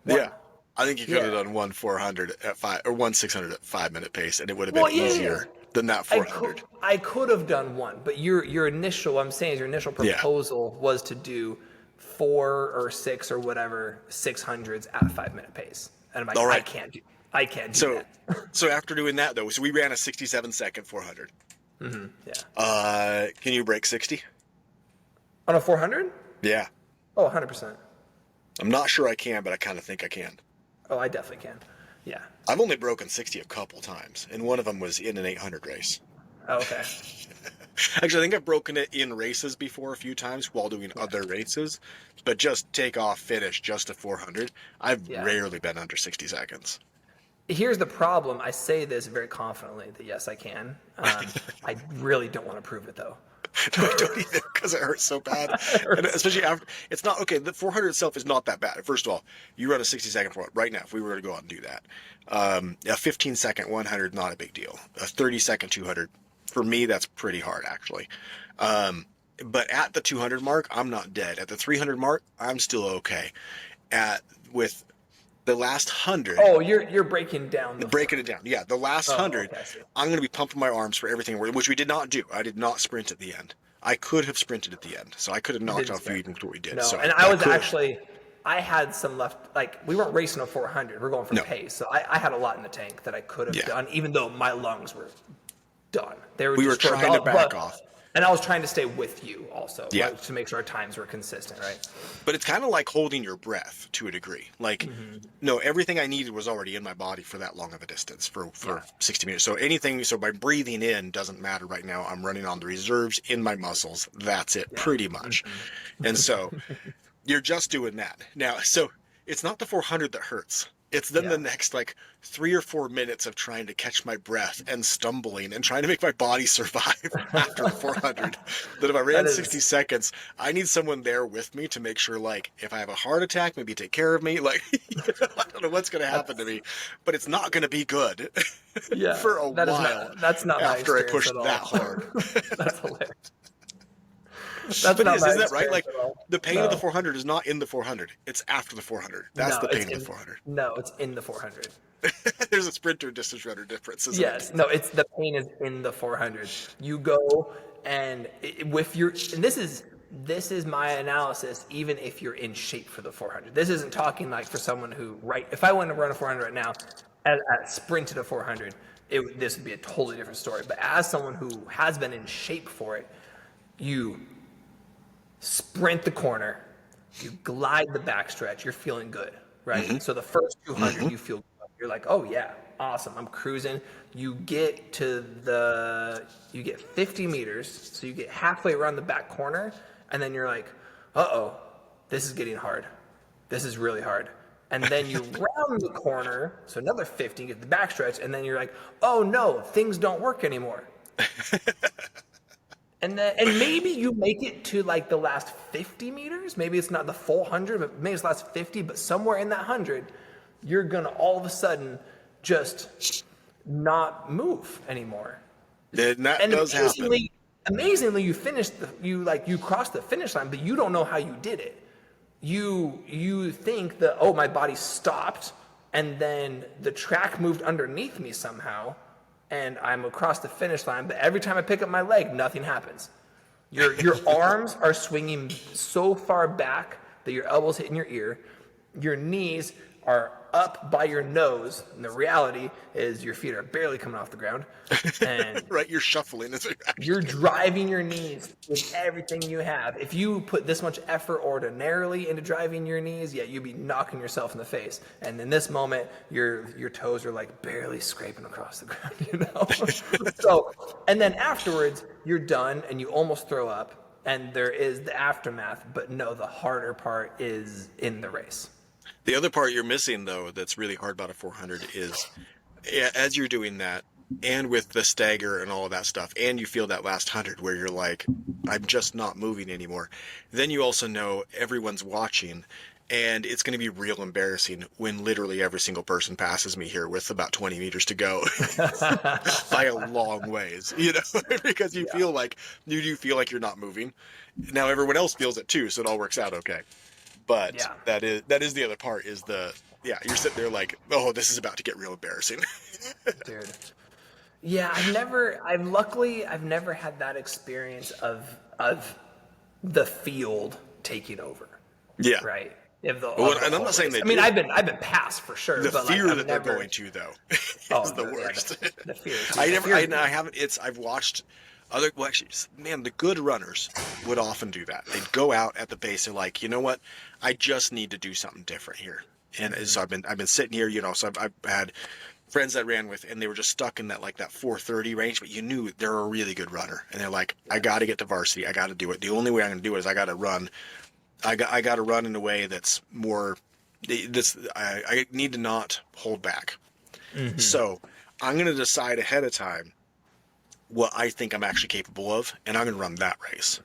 Yeah. I think you could have Yeah. done one 400 at 5 or one 600 at 5-minute pace, and it would have been Well, yeah, easier than that I 400. could have done one, but your initial, I'm saying, your initial Yeah. proposal was to do 4 or 6 or whatever 600s at 5-minute pace, and I'm like, All right. I can't do So, that. so after doing that though, so we ran a 67-second 400. Yeah. Can you break 60? On a 400? Yeah. Oh, 100%. I'm not sure I can, but I kind of think I can. Oh, I definitely can. Yeah. I've only broken 60 a couple times, and one of them was in an 800 race. Oh, okay. Actually, I think I've broken it in races before a few times while doing other races, but just take off finish just a 400. I've Yeah. rarely been under 60 seconds. Here's the problem. I say this very confidently that yes, I can. I really don't want to prove it though. No, I don't either because it hurts so bad. And especially after, it's not, okay, the 400 itself is not that bad. First of all, you run a 60-second 400 right now, if we were to go out and do that. A 15-second 100, not a big deal. A 30-second 200, for me, that's pretty hard, actually. But at the 200 mark, I'm not dead. At the 300 mark, I'm still okay. With the last 100... Oh, you're breaking down the Breaking it down. Yeah, the last 100, okay, I see. I'm going to be pumping my arms for everything, which we did not do. I did not sprint at the end. I could have sprinted at the end, so I could have knocked didn't off sprint. even what we did. No, so and I was could have. actually, I had some left. Like we weren't racing a 400, we're going for No. pace. So I had a lot in the tank that I could have Yeah. done, even though my lungs were done. They were. We were destroyed. trying to back off. And I was trying to stay with you also, Yeah. like, to make sure our times were consistent, right? But it's kind of like holding your breath to a degree. Like, no, everything I needed was already in my body for that long of a distance, for 60 minutes. So so by breathing in doesn't matter right now. I'm running on the reserves in my muscles. That's it, pretty much. And so you're just doing that. Now, so it's not the 400 that hurts. It's then the next like 3 or 4 minutes of trying to catch my breath and stumbling and trying to make my body survive after 400. That if I ran That is- 60 seconds, I need someone there with me to make sure, like, if I have a heart attack, maybe take care of me. Like, I don't know what's going to happen to me, but it's not going to be good Yeah, for a that is while not, that's not my after I experience push at all. that hard. That's hilarious. That's But not is, my isn't that right? experience Like, at all. the pain of the No. 400 is not in the 400. It's after the 400. That's No, the pain it's of the in- 400. No, it's in the 400. There's a sprinter distance runner difference, isn't Yes, no, it's the pain is in the 400. You go and with your, and this is my analysis. Even if you're in shape for the 400, this isn't talking like for someone who if I went to run a 400 right now, at sprinted a 400, this would be a totally different story. But as someone who has been in shape for it, you sprint the corner, you glide the backstretch, you're feeling good, right? So the first 200, you feel good. You're like, oh yeah, awesome, I'm cruising. You get 50 meters, so you get halfway around the back corner, and then you're like, uh-oh, this is getting hard. This is really hard. And then you round the corner, so another 50, you get the backstretch, and then you're like, oh no, things don't work anymore. And maybe you make it to like the last 50 meters. Maybe it's not the full 100, but maybe it's the last 50. But somewhere in that 100, you're gonna all of a sudden just not move anymore. And that And does happen. amazingly, you crossed the finish line, but you don't know how you did it. You think that, oh, my body stopped, and then the track moved underneath me somehow, and I'm across the finish line, but every time I pick up my leg, nothing happens. Your arms are swinging so far back that your elbows hitting your ear. Your knees are up by your nose, and the reality is your feet are barely coming off the ground. And Right, you're shuffling. you're driving your knees with everything you have. If you put this much effort ordinarily into driving your knees, yeah, you'd be knocking yourself in the face. And in this moment, your toes are like barely scraping across the ground, you know? So, and then afterwards, you're done and you almost throw up, and there is the aftermath. But no, the harder part is in the race. The other part you're missing, though, that's really hard about a 400 is as you're doing that, and with the stagger and all of that stuff, and you feel that last 100 where you're like, I'm just not moving anymore. Then you also know everyone's watching, And it's going to be real embarrassing when literally every single person passes me here with about 20 meters to go by a long ways, because you feel like you do feel like you're not moving. Now everyone else feels it too, so it all works out okay. But Yeah. that is the other part is you're sitting there like, oh, this is about to get real embarrassing. Dude. Yeah, I've never had that experience of the field taking over. Yeah. Right. If the, Well, of the and I'm whole not saying race. they I've do. been passed for sure. The but fear like, that they're going to though is the yeah, worst. the fear. I haven't. I've watched other. Well, actually, man, the good runners would often do that. They'd go out at the base. They're like, you know what? I just need to do something different here. And so I've been sitting here. So I've had friends that ran with, and they were just stuck in that 4:30 range. But you knew they're a really good runner, and they're like, I got to get to varsity. I got to do it. The only way I'm going to do it is I got to run. I got to run in a way that's more. I need to not hold back. Mm-hmm. So I'm going to decide ahead of time what I think I'm actually capable of, and I'm going to run that race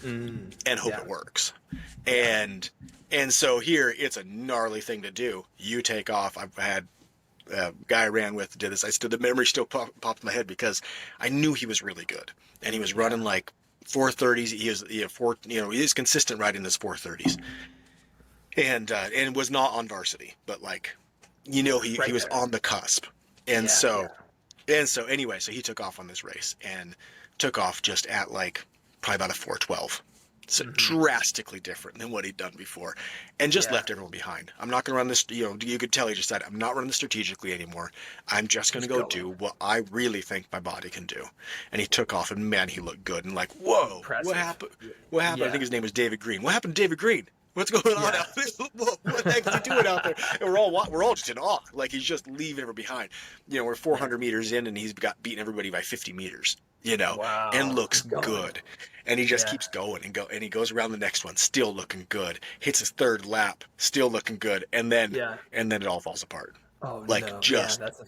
and hope it works. And so here it's a gnarly thing to do. You take off. I've had a guy I ran with did this. The memory still popped in my head because I knew he was really good, and he was running like 4:30s. He is consistent riding his 4:30s. And was not on varsity, but he was on the cusp. And so anyway, so he took off on this race and took off just at probably about a 4:12. So drastically different than what he'd done before, and just left everyone behind. I'm not going to run this, you could tell he just said, I'm not running this strategically anymore. I'm just going to go do what I really think my body can do. And he took off, and man, he looked good. And whoa, impressive. What happened? Yeah. I think his name was David Green. What happened to David Green? What's going on out there? What the heck is he doing out there? And we're all just in awe. He's just leaving everyone behind. We're 400 meters in, and he's got beaten everybody by 50 meters. Wow. And looks good. And he just keeps going and he goes around the next one, still looking good. Hits his third lap, still looking good, and then it all falls apart. Oh,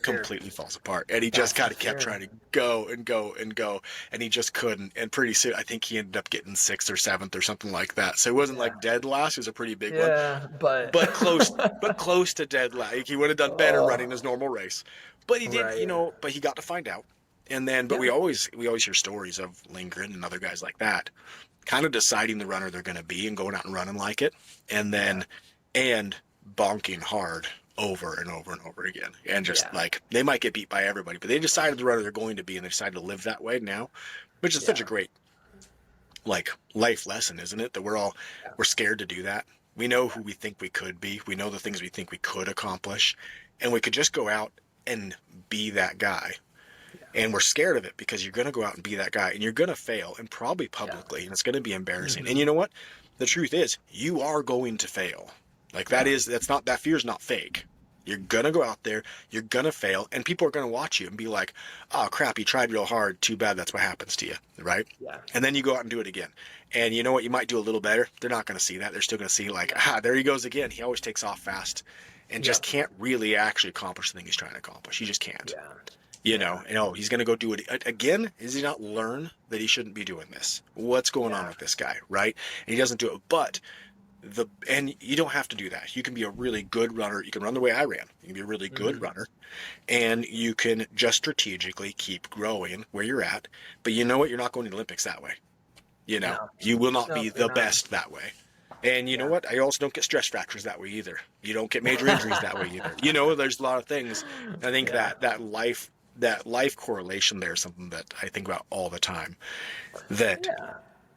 Completely falls apart. And he just kind of kept trying to go and go and go, and he just couldn't. And pretty soon, I think he ended up getting 6th or 7th or something like that. So it wasn't dead last. It was a pretty big one. Yeah, but close to dead last. He would have done better running his normal race, but he did. But he got to find out. And then, but we always hear stories of Lindgren and other guys like that, kind of deciding the runner they're going to be and going out and running like it, and then and bonking hard over and over and over again, and just they might get beat by everybody, but they decided the runner they're going to be, and they decided to live that way now, which is such a great life lesson, isn't it? That we're scared to do that. We know who we think we could be. We know the things we think we could accomplish, and we could just go out and be that guy. And we're scared of it because you're going to go out and be that guy, and you're going to fail, and probably publicly, and it's going to be embarrassing. And you know what? The truth is, you are going to fail. That fear's not fake. You're going to go out there, you're going to fail, and people are going to watch you and be like, oh crap, you tried real hard. Too bad that's what happens to you. Right? Yeah. And then you go out and do it again. And you know what? You might do a little better. They're not going to see that. They're still going to see there he goes again. He always takes off fast and just can't really actually accomplish the thing he's trying to accomplish. He just can't. Yeah. He's going to go do it again. Does he not learn that he shouldn't be doing this? What's going on with this guy, right? And he doesn't do it. But and you don't have to do that. You can be a really good runner. You can run the way I ran. You can be a really good runner, and you can just strategically keep growing where you're at. But you know what? You're not going to the Olympics that way. You will not be the best that way. And you know what? I also don't get stress fractures that way either. You don't get major injuries that way either. There's a lot of things. I think that life correlation there is something that I think about all the time. That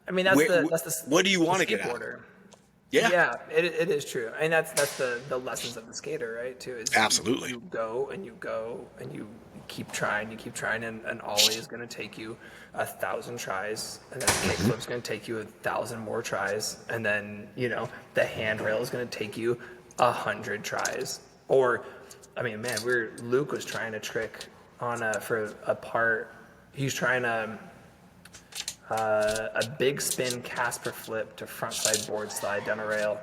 I mean, that's what do you want to get out of? Yeah, it is true, and that's the lessons of the skater, right? Too is absolutely you go and you keep trying, and ollie is going to take you 1,000 tries, and then kickflip's going to take you 1,000 more tries, and then the handrail is going to take you 100 tries. Or, I mean, man, Luke was trying a trick on for a part. He's trying a big spin Casper flip to frontside board slide down a rail,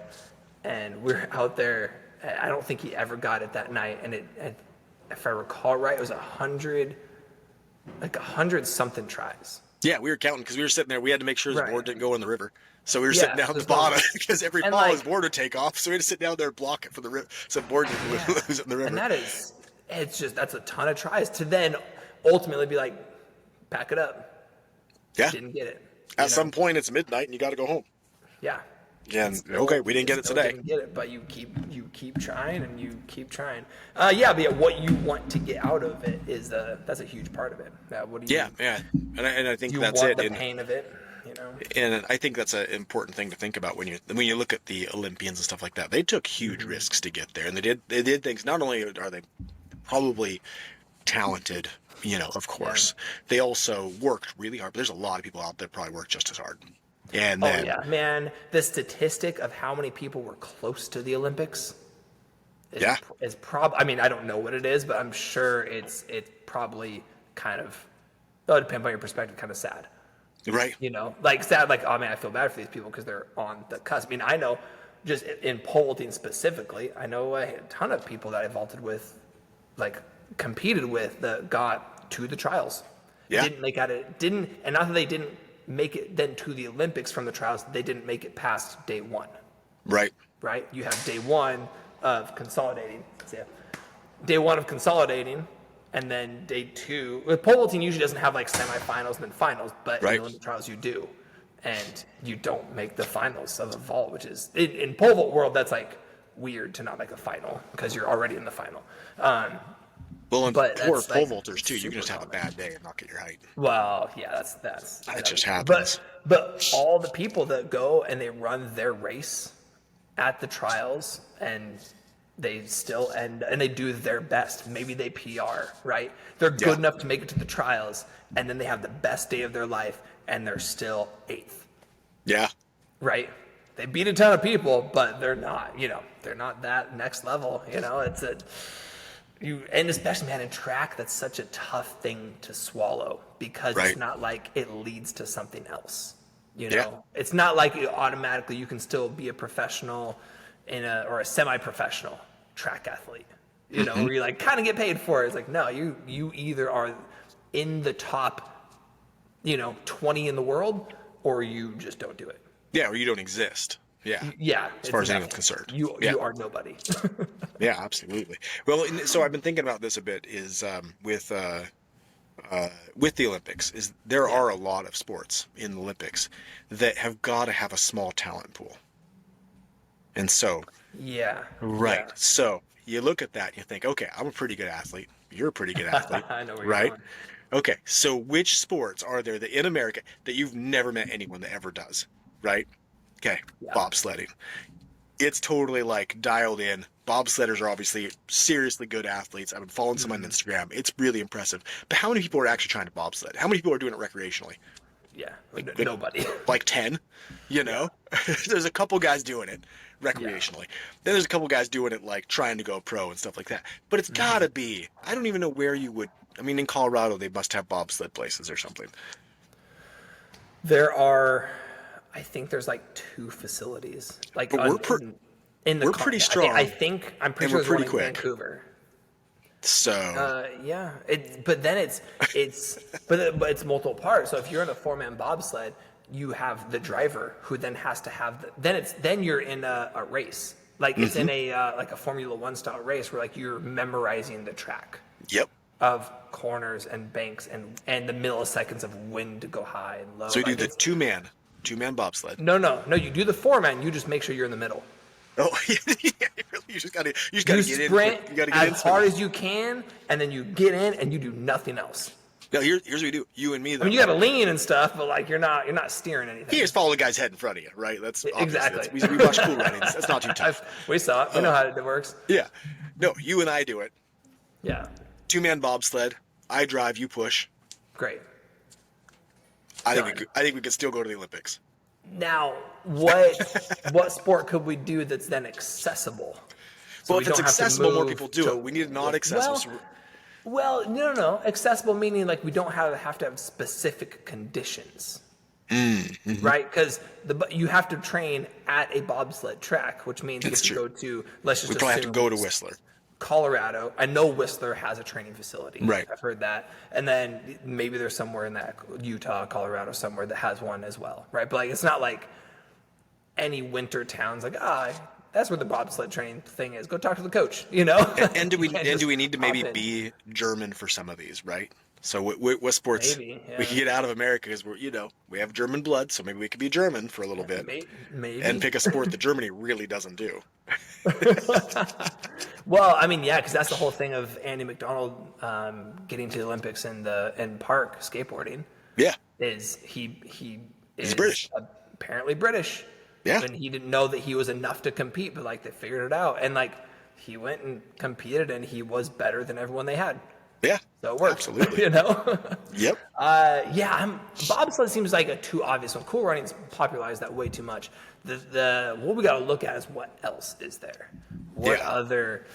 and we're out there. I don't think he ever got it that night, and if I recall right, it was 100 something tries. Yeah, we were counting because we were sitting there. We had to make sure the Right. board didn't go in the river. So we were Yeah, sitting down at the there's no- bottom because every and, fall like- his board would take off. So we had to sit down there and block it for the river. So the board didn't Yeah. lose it in the river. And that's a ton of tries to then ultimately be like, pack it up. yeah. Didn't get it. At some point, it's midnight and you got to go home. Yeah. And okay, we didn't get it Still today. Didn't get it, but you keep trying and you keep trying. But yeah, what you want to get out of it is that's a huge part of it. What do you? Yeah. And I think You that's want it. the And, pain of it, you know. and I think that's an important thing to think about when you look at the Olympians and stuff like that. They took huge Mm-hmm. risks to get there, and they did things. Not only are they probably talented, of course, they also worked really hard. But there's a lot of people out there probably work just as hard. And Oh then, yeah, man! The statistic of how many people were close to the Olympics is probably. I mean, I don't know what it is, but I'm sure it's probably kind of. Well, depending on your perspective, kind of sad. right? Like sad. Like, oh man, I feel bad for these people because they're on the cusp. I mean, I know just in pole vaulting specifically, I know a ton of people that I vaulted with, like competed with, that got to the trials. Yeah. Didn't make it. Didn't, and not that they didn't make it then to the Olympics from the trials. They didn't make it past day one. Right. Right? You have day one of consolidating. So, yeah. Day one of consolidating, and then day two. With pole vaulting usually doesn't have like semifinals and then finals, but in Right. the Olympic trials you do, and you don't make the finals of a vault, which is in pole vault world that's like weird to not make a final because you're already in the final. Well, and But poor that's, pole like, vaulters too. You can super just have a common. bad day and not get your height. Well, yeah, that's That just happens. But all the people that go and they run their race at the trials and they still and they do their best. Maybe they PR, right? They're good Yeah. enough to make it to the trials, and then they have the best day of their life, and they're still 8th, Yeah. right? They beat a ton of people, but they're not, they're not that next level. And especially, man, in track, that's such a tough thing to swallow because Right. it's not like it leads to something else. Yeah. It's not like automatically you can still be a professional or a semi-professional track athlete. Where you like kind of get paid for it. It's like, no, you either are in the top, 20 in the world, or you just don't do it. Yeah, or you don't exist. Yeah. Yeah, As far as anyone's concerned. you Yeah. are nobody. Yeah, absolutely. Well, so I've been thinking about this a bit. Is with the Olympics, is there are a lot of sports in the Olympics that have got to have a small talent pool, and so Yeah. right. Yeah. So you look at that and you think, okay, I'm a pretty good athlete. You're a pretty good athlete, I know where you're right? going. Okay, so which sports are there that in America that you've never met anyone that ever does, right? Okay, Yeah. bobsledding. It's totally like dialed in. Bobsledders are obviously seriously good athletes. I've been following some on Instagram. It's really impressive. But how many people are actually trying to bobsled? How many people are doing it recreationally? Yeah. Nobody. Like 10, There's a couple guys doing it recreationally. Then there's a couple guys doing it like trying to go pro and stuff like that. But it's gotta be, I don't even know where you would, I mean, in Colorado, they must have bobsled places or something. There are, I think there's like 2 facilities. Like But we're in the we're con- pretty I strong, I'm pretty and sure we're there's one pretty in quick. Vancouver. So, Yeah. But then it's but it's multiple parts. So if you're in a 4-man bobsled, you have the driver who then has to have then you're in a race. Like it's in a like a Formula 1 style race where like you're memorizing the track yep. of corners and banks and the milliseconds of when to go high and low. So you do Like, the it's- two-man bobsled. No, you do the 4-man. You just make sure you're in the middle. Oh, you just gotta You get in. sprint You gotta get in. as hard as you can, and then you get in and you do nothing else. No, here's what we do. You and me, though. I mean, you got to lean and stuff, but like you're not steering anything. You just follow the guy's head in front of you, right? That's obvious. Exactly. We watch Cool Runnings. That's not too tough. We saw it. We know how it works. Yeah. No, you and I do it. Yeah, 2-man bobsled. I drive, you push. great. I Done. think we could still go to the Olympics. Now, what sport could we do that's then accessible? So Well, we if it's don't have to accessible, more move people do to- it. We need it not accessible. Well, no. Accessible meaning like we don't have to have specific conditions, right? Because you have to train at a bobsled track, which means That's you have true. to go to. Let's just We probably have to assume go to Whistler. Colorado. I know Whistler has a training facility. Right. I've heard that. And then maybe there's somewhere in that Utah, Colorado, somewhere that has one as well, right? But like, it's not like any winter town's like, that's where the bobsled training thing is. Go talk to the coach, you know? And do we You can't and do we just need to hop maybe in. be German for some of these, right? So what sports Maybe, yeah. we can get out of America because we have German blood, so maybe we could be German for a little bit Maybe. and pick a sport that Germany really doesn't do. Well, I mean, yeah, because that's the whole thing of Andy McDonald getting to the Olympics in park skateboarding. Yeah, Is he is British. apparently British. Yeah. And he didn't know that he was enough to compete, but like they figured it out, and like he went and competed, and he was better than everyone they had. yeah, So it worked. absolutely. You know. Yep. Bobsled seems like a too obvious one. Cool Running's popularized that way too much. What we got to look at is what else is there. What Yeah. other,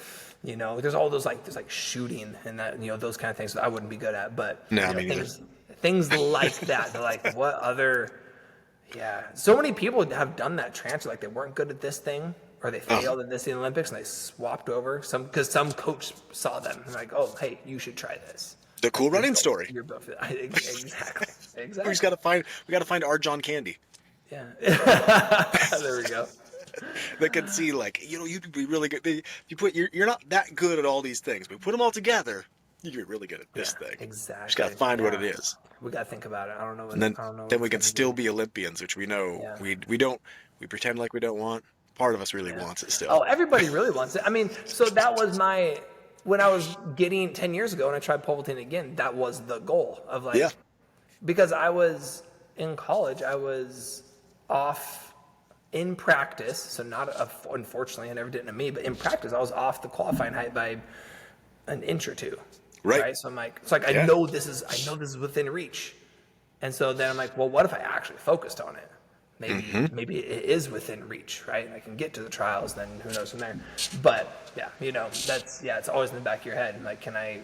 there's all those there's shooting and that those kind of things that I wouldn't be good at. But No, me neither. things like that. They're like, what other? Yeah, so many people have done that transfer. Like they weren't good at this thing, or they failed at this in the Olympics, and they swapped over. Because some coach saw them and like, oh, hey, you should try this. The Cool Running story. You're both exactly. We got to find our John Candy Yeah. There we go. that can see you could be really good. If you you're not that good at all these things, but put them all together, you can be really good at this thing. Exactly. Just got to find what it Yeah. is. We got to think about it. I don't know. And I don't know then what we it's can gonna still be. be Olympians, which we know Yeah. we pretend like we don't want. Part of us really wants it still. Oh, everybody really wants it. I mean, so that was when I was getting 10 years ago and I tried pole vaulting again, that was the goal of Yeah. because I was in college, I was off in practice. So unfortunately, I never did it to me, but in practice, I was off the qualifying height by an inch or two. Right. So I'm like, I Yeah. know this is within reach. And so then I'm like, well, what if I actually focused on it? Maybe it is within reach, right? And I can get to the trials, then who knows from there. But yeah, it's always in the back of your head. Like, can I,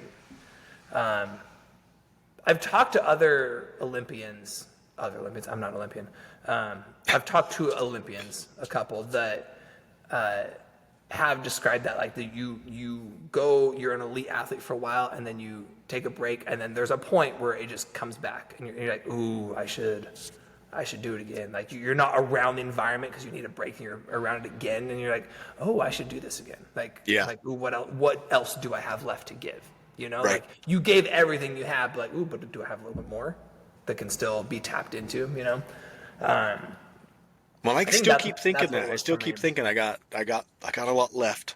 I've talked to other Olympians, I'm not an Olympian. I've talked to Olympians, a couple that, have described that like you're an elite athlete for a while and then you take a break and then there's a point where it just comes back and you're like, ooh, I should do it again. Like you're not around the environment because you need a break and you're around it again and you're like, oh, I should do this again. Like, like, ooh, what else do I have left to give? Right. Like you gave everything you have, but like, ooh, but do I have a little bit more that can still be tapped into, Well, I think still keep thinking that's what that. I works still for keep me. thinking I got a lot left.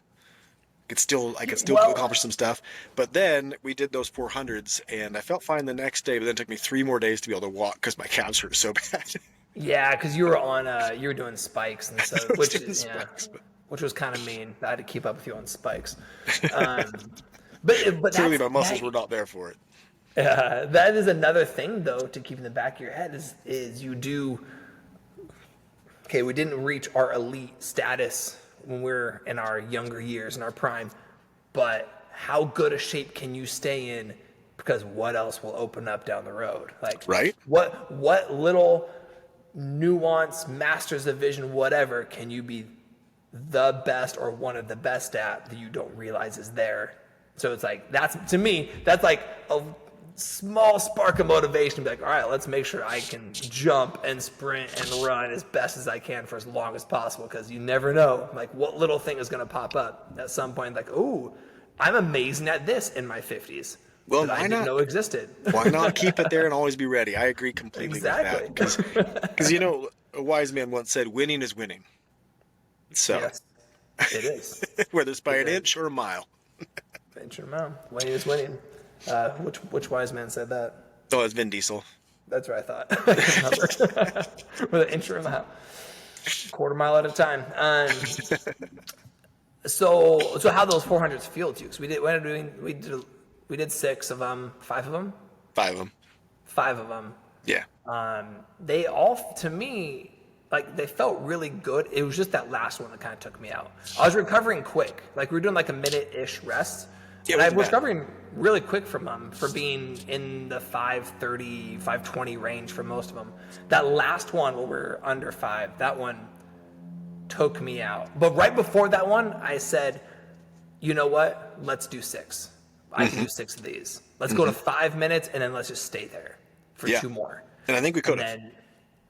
I could still Well- accomplish some stuff. But then we did those 400s, and I felt fine the next day. But then it took me 3 more days to be able to walk because my calves hurt so bad. Yeah, because you were doing spikes and stuff, which doing is spikes, but- which was kind of mean. I had to keep up with you on spikes. But Clearly, my that's, muscles were not there for it. that is another thing though to keep in the back of your head is you do. Okay, we didn't reach our elite status when we're in our younger years, in our prime, but how good a shape can you stay in? Because what else will open up down the road? Like, Right. What little nuance, masters of vision, whatever, can you be the best or one of the best at that you don't realize is there? So it's like, to me, that's like a small spark of motivation to be like, all right, let's make sure I can jump and sprint and run as best as I can for as long as possible, because you never know, like, what little thing is going to pop up at some point, like, oh, I'm amazing at this in my 50s. Well, that I why didn't not? know existed. Why not keep it there and always be ready? I agree completely Exactly. with that. Because a wise man once said, "Winning is winning." So Yes, it is. whether it's by an inch or a mile. Venture amount. Winning is winning. Which wise man said that? Oh, it's Vin Diesel. That's what I thought. With an inch or a mile. Quarter mile at a time. So how those 400s feel to you? Because we did 6 of them, 5 of them? 5 of them. 5 of them. Yeah. They all, to me, like, they felt really good. It was just that last one that kind of took me out. I was recovering quick. Like, we were doing like a minute-ish rest. Yeah, and I it wasn't was bad. recovering really quick from them for being in the 5:30, 5:20 range for most of them. That last one where we're under 5, that one took me out. But right before that one, I said, you know what? Let's do 6. I can do 6 of these. Let's go to 5 minutes, and then let's just stay there for 2 more. And I think we could have. Then,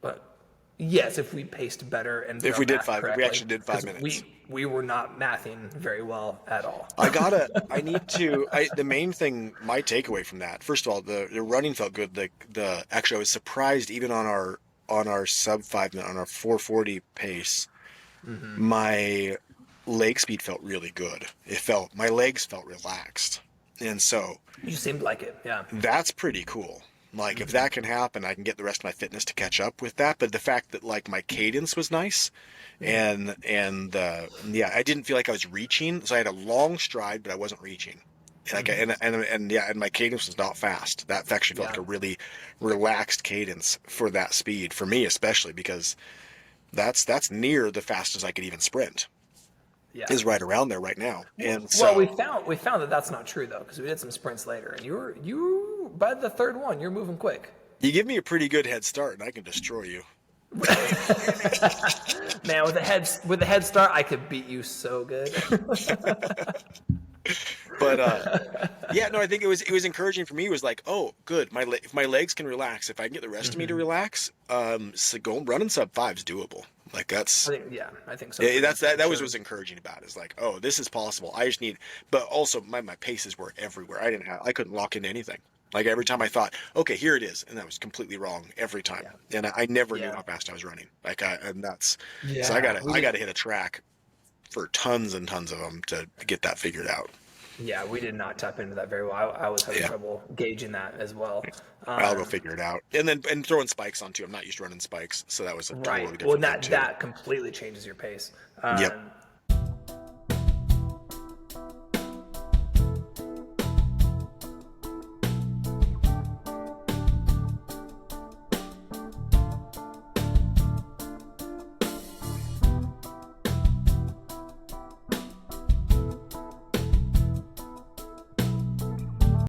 but yes, if we paced better and If we did 5, we actually did 5 minutes. We were not mathing very well at all. The main thing, my takeaway from that, first of all, the running felt good. Actually, I was surprised even on our sub 5 minute, on our 4:40 pace, my leg speed felt really good. My legs felt relaxed. And so You seemed like it, yeah. that's pretty cool. Like if that can happen, I can get the rest of my fitness to catch up with that. But the fact that like my cadence was nice, and I didn't feel like I was reaching. So I had a long stride, but I wasn't reaching. And my cadence was not fast. That actually felt like a really relaxed cadence for that speed, for me especially, because that's near the fastest I could even sprint. Yeah. Is right around there right now. And so we found that that's not true though, because we did some sprints later, and you by the third one you're moving quick. You give me a pretty good head start, and I can destroy you. Man, with a head start, I could beat you so good. But I think it was encouraging for me. It was like, oh, good. If my legs can relax, if I can get the rest of me to relax, so running sub 5 is doable. Like that's. I think so. Yeah, that was what's encouraging about it. Is like, oh, this is possible. I just need, but also my paces were everywhere. I couldn't lock into anything. Like every time I thought, okay, here it is, and that was completely wrong every time. Yeah. And I never knew how fast I was running. So I gotta hit a track for tons and tons of them to get that figured out. Yeah, we did not tap into that very well. I was having trouble gauging that as well. I'll go figure it out. And throwing spikes on too. I'm not used to running spikes, so that was a totally different Well, thing too. that completely changes your pace. Yep.